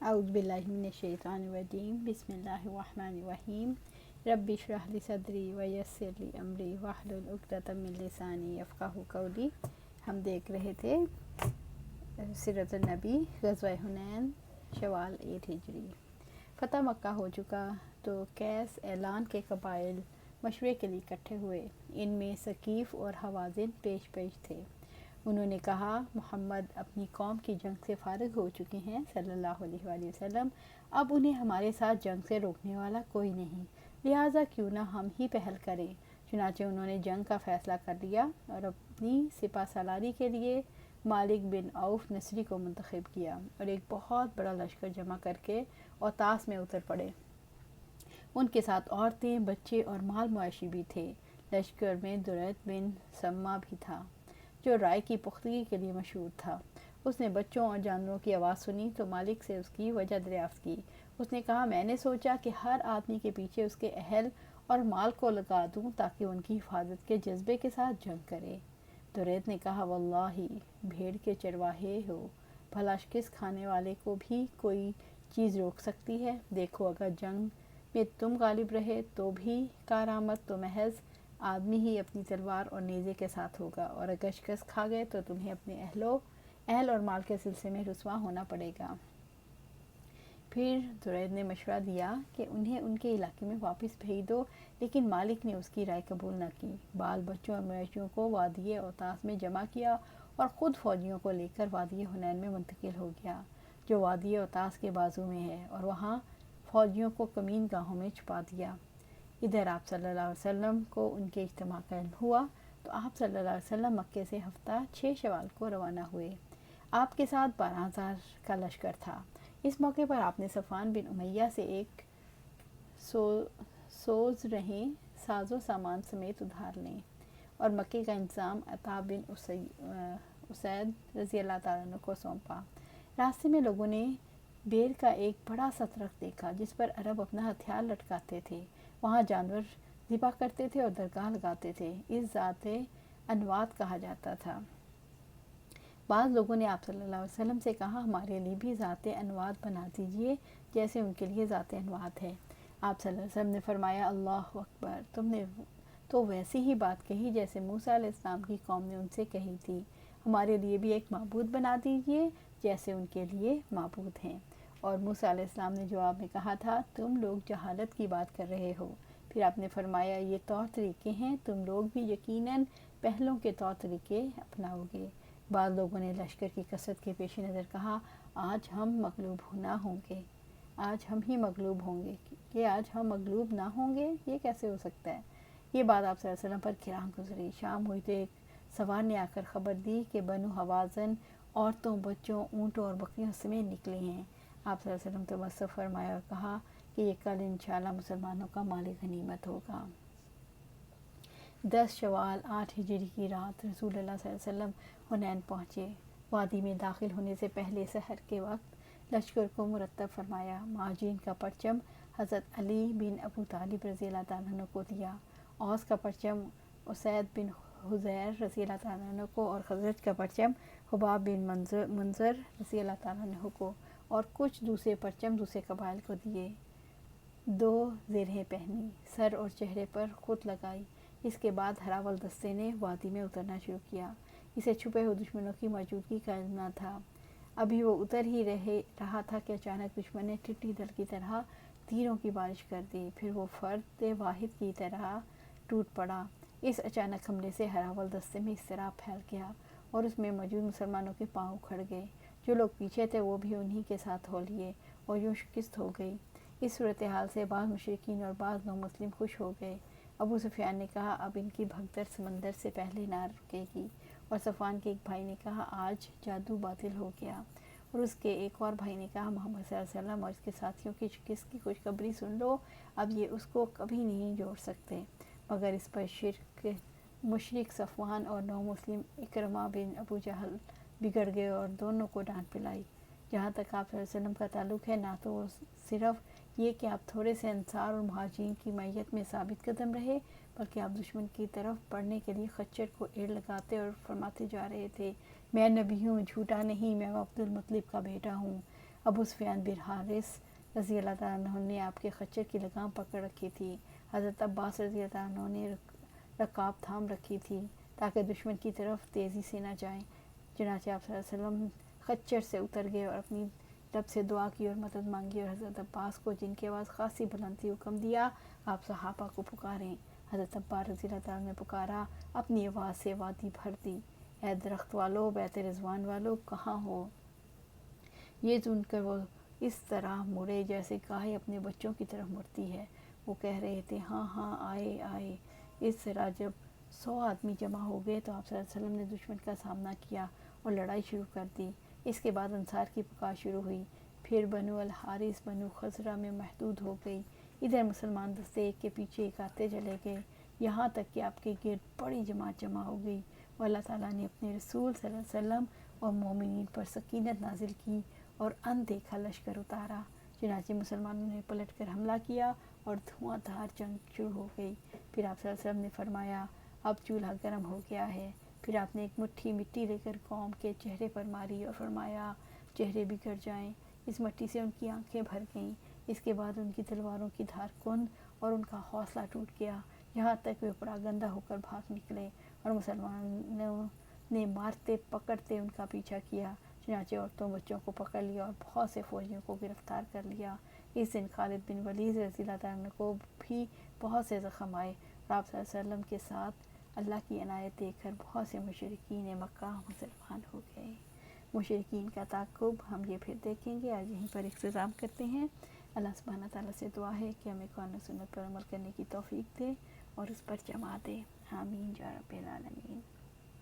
اعوذ باللہ من الشیطان الرجیم بسم اللہ الرحمن الرحیم رب اشرح لی صدری ویسر لی امری واحلل عقدۃ من لسانی یفقہوا قولی۔ ہم دیکھ رہے تھے سیرت النبی، غزوہ حنین، شوال 8 ہجری۔ فتح مکہ ہو چکا تو قیس اعلان کے قبائل مشورے کے لیے اکٹھے ہوئے۔ ان میں ثقیف اور حوازن پیش تھے۔ انہوں نے کہا، محمد اپنی قوم کی جنگ سے فارغ ہو چکے ہیں صلی اللہ علیہ وآلہ وسلم، اب انہیں ہمارے ساتھ جنگ سے روکنے والا کوئی نہیں، لہٰذا کیوں نہ ہم ہی پہل کریں۔ چنانچہ انہوں نے جنگ کا فیصلہ کر لیا اور اپنی سپہ سالاری کے لیے مالک بن عوف نصری کو منتخب کیا اور ایک بہت بڑا لشکر جمع کر کے اوطاس میں اتر پڑے۔ ان کے ساتھ عورتیں، بچے اور مال مویشی بھی تھے۔ لشکر میں درید بن سمہ بھی تھا، جو رائے کی پختگی کے لیے مشہور تھا۔ اس نے بچوں اور جانوروں کی آواز سنی تو مالک سے اس کی وجہ دریافت کی۔ اس نے کہا، میں نے سوچا کہ ہر آدمی کے پیچھے اس کے اہل اور مال کو لگا دوں تاکہ ان کی حفاظت کے جذبے کے ساتھ جنگ کرے۔ درید نے کہا، واللہ بھیڑ کے چرواہے ہو، بھلا کس کھانے والے کو بھی کوئی چیز روک سکتی ہے؟ دیکھو، اگر جنگ میں تم غالب رہے تو بھی کارآمد تو محض آدمی ہی اپنی تلوار اور نیزے کے ساتھ ہوگا، اور اگر شکست کھا گئے تو تمہیں اپنے اہل اور مال کے سلسلے میں رسوا ہونا پڑے گا۔ پھر درید نے مشورہ دیا کہ انہیں ان کے علاقے میں واپس بھیج دو، لیکن مالک نے اس کی رائے قبول نہ کی۔ بال بچوں اور مویشیوں کو وادی اوطاس میں جمع کیا اور خود فوجیوں کو لے کر وادی حنین میں منتقل ہو گیا، جو وادی اوطاس کے بازو میں ہے، اور وہاں فوجیوں کو کمین گاہوں میں چھپا دیا۔ ادھر آپ صلی اللہ علیہ وسلم کو ان کے اجتماع کا علم ہوا تو آپ صلی اللہ علیہ وسلم مکے سے ہفتہ 6 شوال کو روانہ ہوئے۔ آپ کے ساتھ 12,000 کا لشکر تھا۔ اس موقع پر آپ نے صفوان بن امیہ سے ایک سوز رہیں ساز و سامان سمیت ادھار لیں اور مکے کا انتظام عطا بن اسید رضی اللہ تعالیٰ عنہ کو سونپا۔ راستے میں لوگوں نے بیر کا ایک بڑا سا درخت دیکھا جس پر عرب اپنا ہتھیار لٹکاتے تھے، وہاں جانور ذبح کرتے تھے اور درگاہ لگاتے تھے۔ اس ذات انوات کہا جاتا تھا۔ بعض لوگوں نے آپ صلی اللہ علیہ وسلم سے کہا، ہمارے لیے بھی ذات انوات بنا دیجیے جیسے ان کے لیے ذات انوات ہے۔ آپ صلی اللہ علیہ وسلم نے فرمایا، اللہ اکبر، تم نے تو ویسی ہی بات کہی جیسے موسیٰ علیہ السلام کی قوم نے ان سے کہی تھی، ہمارے لیے بھی ایک معبود بنا دیجیے جیسے ان کے لیے معبود ہیں۔ اور موسیٰ علیہ السلام نے جواب میں کہا تھا، تم لوگ جہالت کی بات کر رہے ہو۔ پھر آپ نے فرمایا، یہ طور طریقے ہیں، تم لوگ بھی یقیناً پہلوں کے طور طریقے اپناؤ گے۔ بعض لوگوں نے لشکر کی کثرت کے پیش نظر کہا، آج ہم مغلوب نہ ہوں گے، آج ہم ہی مغلوب ہوں گے، کہ آج ہم مغلوب نہ ہوں گے، یہ کیسے ہو سکتا ہے؟ یہ بات آپ صلی اللہ علیہ وسلم پر گراں گزری۔ شام ہوئی تو ایک سوار نے آ کر خبر دی کہ بنو حوازن عورتوں، بچوں، اونٹوں اور بکریوں سمیت نکلے ہیں۔ آپ صلی اللہ علیہ وسلم تبسم فرمایا اور کہا کہ یہ کل انشاءاللہ مسلمانوں کا مال غنیمت ہوگا۔ 10 شوال 8 ہجری کی رات رسول اللہ صلی اللہ علیہ وسلم حنین پہنچے۔ وادی میں داخل ہونے سے پہلے سحر کے وقت لشکر کو مرتب فرمایا۔ مہاجرین کا پرچم حضرت علی بن ابو طالب رضی اللہ تعالیٰ عنہ کو دیا، اوس کا پرچم اسید بن حضیر رضی اللہ تعالیٰ عنہ کو، اور خزرج کا پرچم حباب بن منذر رضی اللہ تعالیٰ عنہ کو، اور کچھ دوسرے پرچم دوسرے قبائل کو دیے۔ 2 زرہیں پہنی، سر اور چہرے پر خط لگائی۔ اس کے بعد ہراول دستے نے وادی میں اترنا شروع کیا۔ اسے چھپے ہوئے دشمنوں کی موجودگی کا علم نہ تھا۔ ابھی وہ اتر ہی رہا تھا کہ اچانک دشمن نے ٹڈی دل کی طرح تیروں کی بارش کر دی، پھر وہ فرد واحد کی طرح ٹوٹ پڑا۔ اس اچانک حملے سے ہراول دستے میں اضطراب پھیل گیا اور اس میں موجود مسلمانوں کے پاؤں اکھڑ گئے۔ جو لوگ پیچھے تھے وہ بھی انہی کے ساتھ ہو لیے اور یوں شکست ہو گئی۔ اس صورتحال سے بعض مشرکین اور بعض نو مسلم خوش ہو گئے۔ ابو سفیان نے کہا، اب ان کی بھگدڑ سمندر سے پہلے نہ رکے گی، اور صفوان کے ایک بھائی نے کہا، آج جادو باطل ہو گیا، اور اس کے ایک اور بھائی نے کہا، محمد صلی اللہ علیہ وسلم اور اس کے ساتھیوں کی شکست کی خوشخبری سن لو، اب یہ اس کو کبھی نہیں جوڑ سکتے۔ مگر اس پر مشرک صفوان اور نو مسلم اکرمہ بن ابو جہل بگڑ گئے اور دونوں کو ڈانٹ پلائی۔ جہاں تک آپ صلی اللہ علیہ وسلم کا تعلق ہے، نہ تو وہ صرف یہ کہ آپ تھوڑے سے انصار اور مہاجرین کی معیت میں ثابت قدم رہے، بلکہ آپ دشمن کی طرف بڑھنے کے لیے خچر کو ایڑ لگاتے اور فرماتے جا رہے تھے، میں نبی ہوں، جھوٹا نہیں، میں عبد المطلب کا بیٹا ہوں۔ ابو سفیان بن حارث رضی اللہ تعالیٰ عنہ نے آپ کے خچر کی لگام پکڑ رکھی تھی۔ حضرت عباس رضی اللہ تعالیٰ عنہ نے رکاب تھام رکھی تھی تاکہ دشمن کی طرف تیزی سے نہ جائیں۔ چنانچہ آپ صلی اللہ علیہ وسلم خچر سے اتر گئے اور اپنی رب سے دعا کی اور مدد مانگی، اور حضرت عباس کو، جن کی آواز خاصی بلند تھی، حکم دیا آپ صحابہ کو پکاریں۔ حضرت عباس رضی اللہ تعالیٰ نے پکارا، اپنی آواز سے وادی بھر دی، اے درخت والو، بیت رضوان والو، کہاں ہو؟ یہ سن کر وہ اس طرح مڑے جیسے گائے اپنے بچوں کی طرف مڑتی ہے۔ وہ کہہ رہے تھے، ہاں ہاں، آئے آئے۔ اس طرح جب 100 آدمی جمع ہو گئے تو آپ صلی اللہ علیہ وسلم نے دشمن کا سامنا کیا اور لڑائی شروع کر دی۔ اس کے بعد انصار کی پکار شروع ہوئی، پھر بنو الحارث بنو خزرہ میں محدود ہو گئی۔ ادھر مسلمان دستے ایک کے پیچھے ایک آتے چلے گئے، یہاں تک کہ آپ کے گرد بڑی جماعت جمع ہو گئی، اور اللہ تعالیٰ نے اپنے رسول صلی اللہ علیہ وسلم اور مومنین پر سکینت نازل کی اور اندیکھا لشکر اتارا۔ چنانچہ مسلمانوں نے پلٹ کر حملہ کیا اور دھواں دھار جنگ شروع ہو گئی۔ پھر آپ صلی اللہ علیہ وسلم نے فرمایا، اب چولہا گرم ہو گیا ہے۔ پھر آپ نے ایک مٹھی مٹی لے کر قوم کے چہرے پر ماری اور فرمایا، چہرے بگڑ جائیں۔ اس مٹی سے ان کی آنکھیں بھر گئیں۔ اس کے بعد ان کی تلواروں کی دھار کند اور ان کا حوصلہ ٹوٹ گیا، یہاں تک وہ پراگندہ ہو کر بھاگ نکلے، اور مسلمانوں نے مارتے پکڑتے ان کا پیچھا کیا۔ چنانچہ عورتوں بچوں کو پکڑ لیا اور بہت سے فوجیوں کو گرفتار کر لیا۔ اس دن خالد بن ولید رضی اللہ تعالیٰ عنہ کو بھی بہت سے زخم آئے، اور آپ صلی اللہ علیہ وسلم کے ساتھ اللہ کی عنایت دیکھ کر بہت سے مشرکین مکہ مسلمان ہو گئے۔ مشرکین کا تعاقب ہم یہ پھر دیکھیں گے۔ آج یہیں پر اختتام کرتے ہیں۔ اللہ سبحانہ تعالیٰ سے دعا ہے کہ ہمیں قرآن و سنت پر عمل کرنے کی توفیق دے اور اس پر جمع دے۔ آمین یا رب العالمین۔